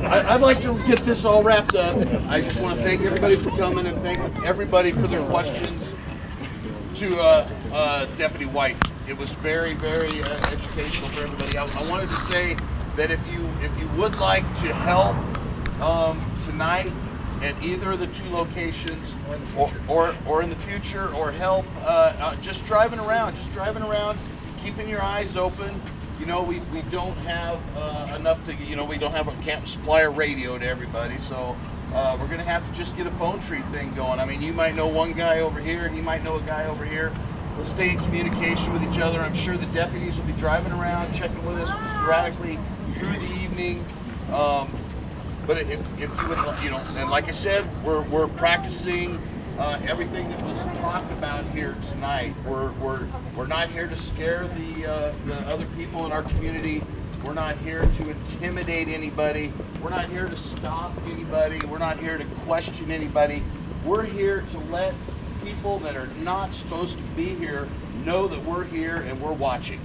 I'd like to get this all wrapped up. I just want to thank everybody for coming and thank everybody for their questions to Deputy White. It was very, very educational for everybody. I wanted to say that if you would like to help tonight at either of the 2 locations, or in the future, or help just driving around, keeping your eyes open. You know, we don't have enough to, we can't supply a radio to everybody, so we're gonna have to just get a phone tree thing going. I mean, you might know one guy over here, he might know a guy over here. We'll stay in communication with each other. I'm sure the deputies will be driving around, checking with us sporadically through the evening. But if you would, and like I said, we're practicing everything that was talked about here tonight. We're not here to scare the other people in our community. We're not here to intimidate anybody. We're not here to stop anybody. We're not here to question anybody. We're here to let people that are not supposed to be here know that we're here and we're watching.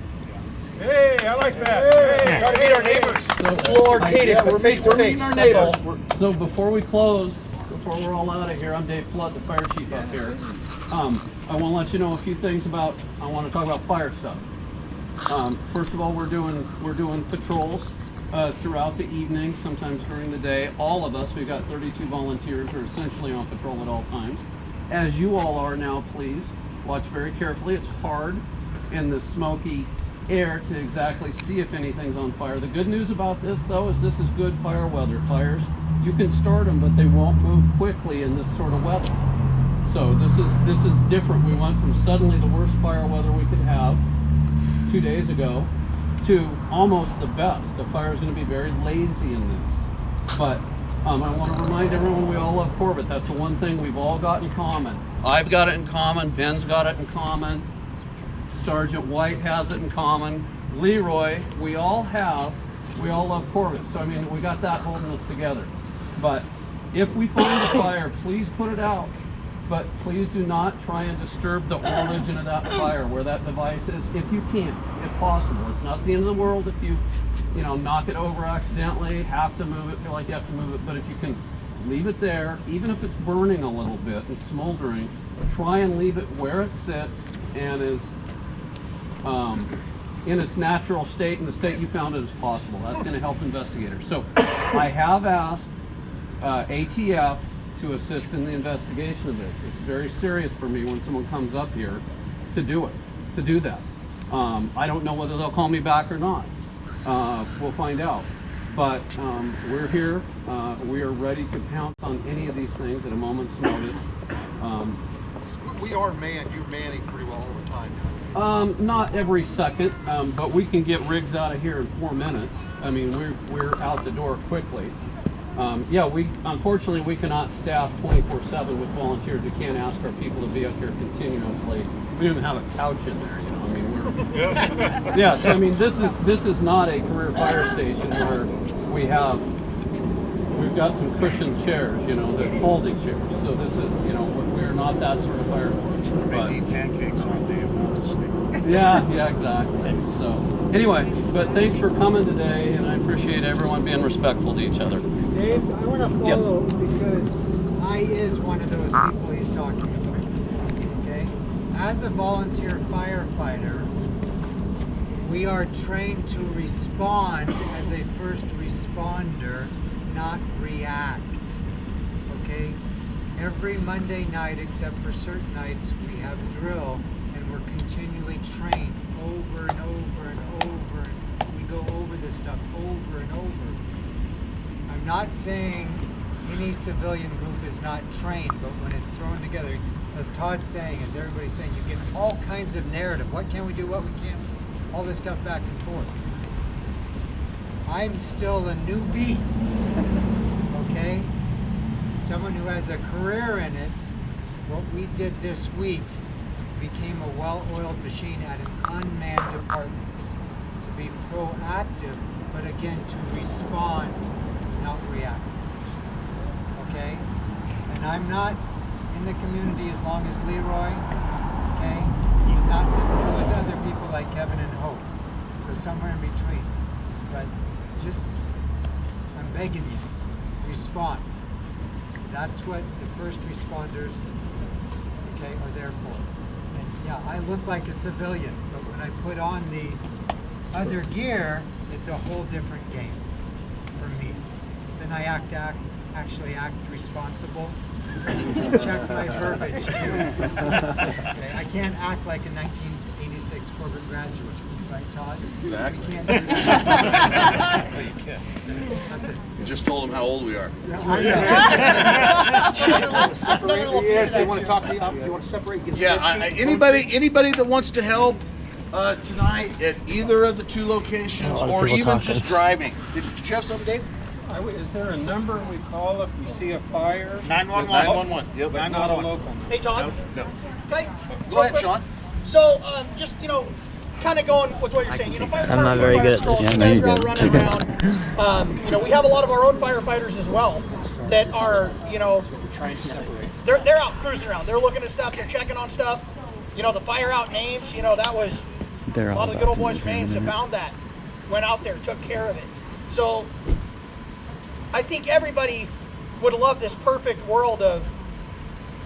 Hey, I like that. Hey, Try to meet our neighbors. A little arcaded, but face to face. Our neighbors. So before we close, before we're all out of here, I'm Dave Flood, the fire chief up here. I want to let you know a few things about. I want to talk about fire stuff. First of all, we're doing patrols throughout the evening, sometimes during the day. All of us, we've got 32 volunteers, are essentially on patrol at all times. As you all are now, please watch very carefully. It's hard in the smoky air to exactly see if anything's on fire. The good news about this, though, is this is good fire weather. Fires, you can start them, but they won't move quickly in this sort of weather. So this is different. We went from suddenly the worst fire weather we could have 2 days ago to almost the best. The fire is going to be very lazy in this. But I want to remind everyone we all love Corbett. That's the one thing we've all got in common. I've got it in common. Ben's got it in common. Sergeant White has it in common. Leroy, we all love Corbett. So I mean, we got that holding us together. But if we find a fire, please put it out. But please do not try and disturb the origin of that fire, where that device is, if you can, if possible. It's not the end of the world if you knock it over accidentally, have to move it, feel like you have to move it. But if you can leave it there, even if it's burning a little bit and smoldering, try and leave it where it sits and is in its natural state, in the state you found it as possible. That's going to help investigators. So I have asked ATF to assist in the investigation of this. It's very serious for me when someone comes up here to do that. I don't know whether they'll call me back or not. We'll find out. But we're here. We are ready to pounce on any of these things at a moment's notice. We are manned. You're manning pretty well all the time. Not every second, but we can get rigs out of here in 4 minutes. I mean, we're out the door quickly. Yeah, unfortunately we cannot staff 24/7 with volunteers. We can't ask our people to be up here continuously. We don't even have a couch in there, you know. I mean, we're yeah. So I mean, this is not a career fire station where we've got some cushioned chairs, you know, the folding chairs. So this is, you know, we're not that sort of fire. But eat pancakes all day and want to sleep. Yeah, exactly. So anyway, but thanks for coming today, and I appreciate everyone being respectful to each other. Dave, I want to follow because I is one of those people he's talking about. Okay? As a volunteer firefighter, we are trained to respond as a first responder, not react. Okay? Every Monday night, except for certain nights, we have drill, and we're continually trained over and over and over. And we go over this stuff over and over. I'm not saying any civilian group is not trained, but when it's thrown together, as Todd's saying, as everybody's saying, you get all kinds of narrative. What can we do, what we can't, all this stuff back and forth. I'm still a newbie, okay? Someone who has a career in it. What we did this week became a well-oiled machine at an unmanned department. To be proactive, but again, to respond, not react. Okay? And I'm not in the community as long as Leroy, okay? I'm not as new as other people like Kevin and Hope. So somewhere in between. But just, I'm begging you, respond. That's what the first responders, okay, are there for. And yeah, I look like a civilian, but when I put on the other gear, it's a whole different game for me. Then I actually act responsible. Check my verbiage too. Okay, I can't act like a 1986 Corbett graduate, right, Todd? Exactly. You can't do that. That's it. You just told them how old we are. If they want to talk to you, if you want to separate, you can Yeah, anybody that wants to help tonight at either of the two locations, or even just driving. Did you have something, Dave? Is there a number we call if we see a fire? 911. 911. Yep. But not a local number. Hey, Todd. No. Okay. Go ahead, Sean. So, just, kind of going with what you're saying. You know, fire I'm not very good at this. Yeah, no, you're good. Running around. You know, we have a lot of our own firefighters as well that are, you know, trying to separate. They're out cruising around. They're looking at stuff. They're checking on stuff. You know, the fire out names. You know, that was a lot of the good old boys names that found that, went out there, took care of it. So I think everybody would love this perfect world of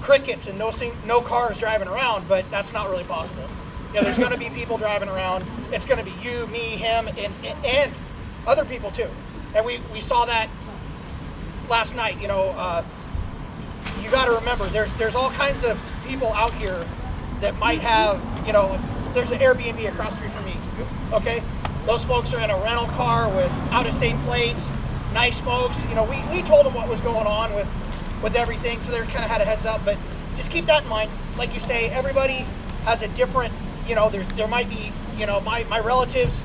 crickets and no cars driving around, but that's not really possible. You know, there's going to be people driving around. It's going to be you, me, him, and other people too. And we saw that last night. You know, you got to remember, there's all kinds of people out here that might have, you know, there's an Airbnb across the street from me. Okay, those folks are in a rental car with out-of-state plates. Nice folks. You know, we told them what was going on with everything, so they kind of had a heads up. But just keep that in mind. Like you say, everybody has a different. You know, there might be. You know, my relatives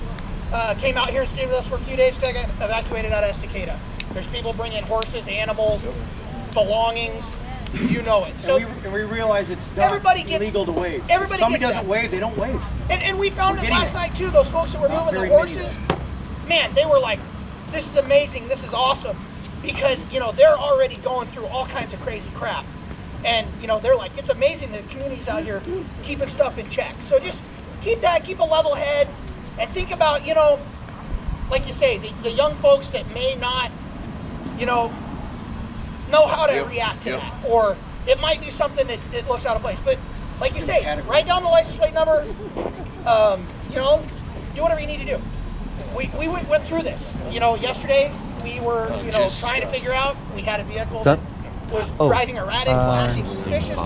came out here and stayed with us for a few days till I got evacuated out of Estacada. There's people bringing horses, animals, belongings. You know it. So and we realize it's not illegal to wave. Everybody if somebody gets doesn't that. wave, they don't wave. And we found it last night too. Those folks that were Not moving the very many, horses, man, they were like, "This is amazing. This is awesome," because you know they're already going through all kinds of crazy crap, and you know they're like, "It's amazing that the community's out here keeping stuff in check." So just keep a level head, and think about, you know, like you say, the young folks that may not, you know how to react to that, or it might be something that looks out of place. But like you say, write down the license plate number. You know, do whatever you need to do. We went through this. You know, yesterday we were trying to figure out. We had a vehicle that was driving erratic, acting suspicious.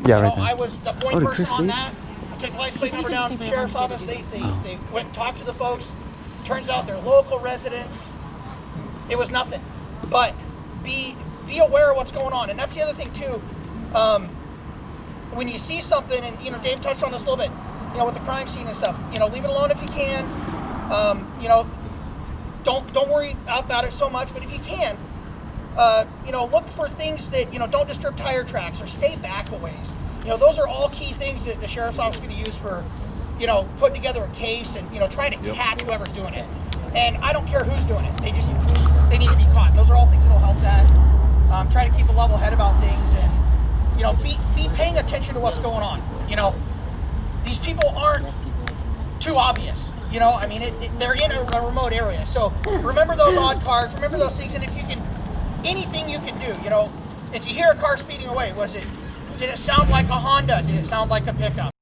Yeah, right I was the point person on that. I took the license plate number down to the sheriff's office. They went and talked to the folks. Turns out they're local residents. It was nothing. But be aware of what's going on. And that's the other thing too. When you see something, and you know, Dave touched on this a little bit, you know, with the crime scene and stuff, you know, leave it alone if you can. You know, don't worry about it so much, but if you can, you know, look for things that, you know, don't disturb tire tracks or stay back a ways. You know, those are all key things that the sheriff's office is going to use for, you know, putting together a case and, you know, trying to catch whoever's doing it. And I don't care who's doing it. They need to be caught. Those are all things that'll help that. Try to keep a level head about things, and, you know, be paying attention to what's going on. You know, these people aren't too obvious. You know, I mean, they're in a remote area. So remember those odd cars, remember those things, and if you can, anything you can do, you know, if you hear a car speeding away, did it sound like a Honda? Did it sound like a pickup?